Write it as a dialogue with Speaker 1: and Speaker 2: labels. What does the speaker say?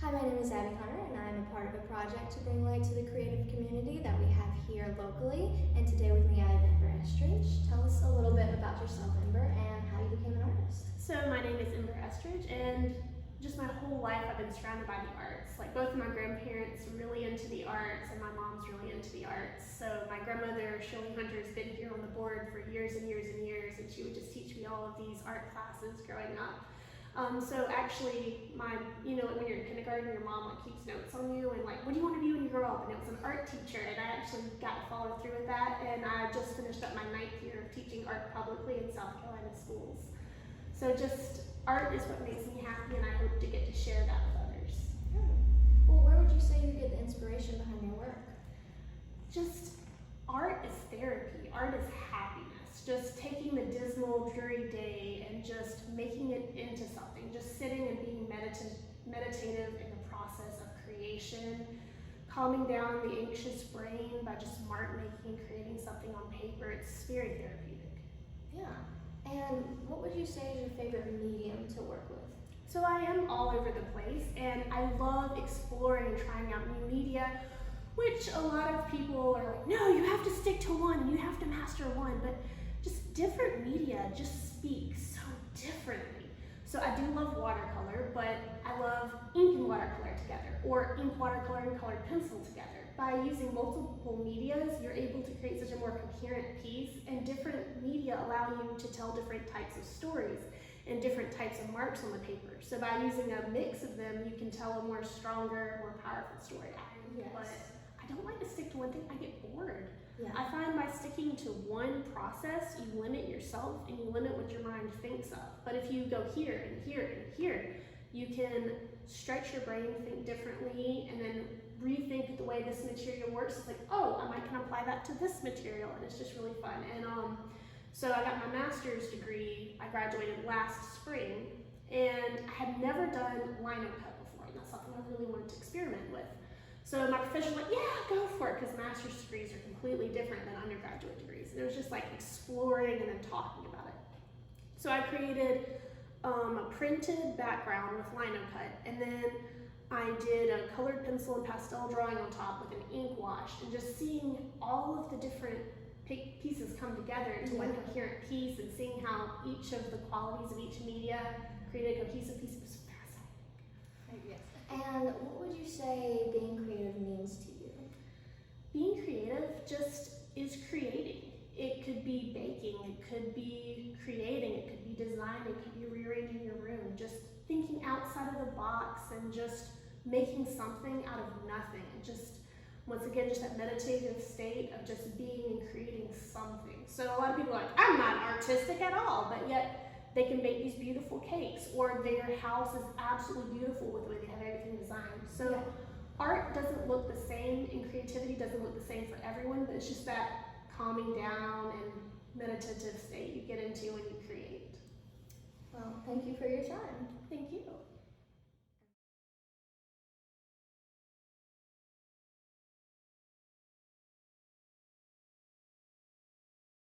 Speaker 1: Hi, my name is Abby Hunter, and I'm a part of a project to bring light to the creative community that we have here locally. And today with me I have Ember Estridge. Tell us a little bit about yourself, Ember, and how you became an artist.
Speaker 2: So my name is Ember Estridge, and just my whole life I've been surrounded by the arts. Like both of my grandparents are really into the arts, and my mom's really into the arts. So my grandmother, Shirley Hunter, has been here on the board for years and years and years, and she would just teach me all of these art classes growing up. So actually, when you're in kindergarten, your mom keeps notes on you and what do you want to be when you grow up? And it was an art teacher, and I actually got to follow through with that. And I just finished up my 9th year of teaching art publicly in South Carolina schools. So just art is what makes me happy, and I hope to get to share that with others.
Speaker 1: Well, where would you say you get the inspiration behind your work?
Speaker 2: Just art is therapy. Art is happiness. Just taking the dismal, dreary day and just making it into something. Just sitting and being meditative in the process of creation, calming down the anxious brain by just mark making and creating something on paper. It's very therapeutic.
Speaker 1: Yeah. And what would you say is your favorite medium to work with?
Speaker 2: So I am all over the place, and I love exploring and trying out new media, which a lot of people are like, no, you have to stick to one, you have to master one, but just different media just speak so differently. So I do love watercolor, but I love ink and watercolor together, or ink, watercolor, and colored pencil together. By using multiple medias, you're able to create such a more coherent piece, and different media allow you to tell different types of stories and different types of marks on the paper. So by using a mix of them, you can tell a more stronger, more powerful story.
Speaker 1: Yes.
Speaker 2: But I don't like to stick to one thing. I get bored.
Speaker 1: Yeah.
Speaker 2: I find by sticking to one process, you limit yourself and you limit what your mind thinks of. But if you go here and here and here, you can stretch your brain, think differently, and then rethink the way this material works. It's like, oh, I can apply that to this material, and it's just really fun. And so I got my master's degree. I graduated last spring, and I had never done lino cut before, and that's something I really wanted to experiment with. So my professor was like, yeah, go for it, because master's degrees are completely different than undergraduate degrees. And it was just like exploring and then talking about it. So I created a printed background with lino cut, and then I did a colored pencil and pastel drawing on top with an ink wash, and just seeing all of the different pieces come together into one coherent piece, and seeing how each of the qualities of each media created a cohesive piece was fascinating.
Speaker 1: Yes. And what would you say being creative means to you?
Speaker 2: Being creative just is creating. It could be baking, it could be creating, it could be designing, it could be rearranging your room, just thinking outside of the box and just making something out of nothing. And just, once again, just that meditative state of just being and creating something. So a lot of people are like, I'm not artistic at all, but yet they can make these beautiful cakes, or their house is absolutely beautiful with the way they have everything designed. So art doesn't look the same, and creativity doesn't look the same for everyone, but it's just that calming down and meditative state you get into when you create.
Speaker 1: Well, thank you for your time.
Speaker 2: Thank you.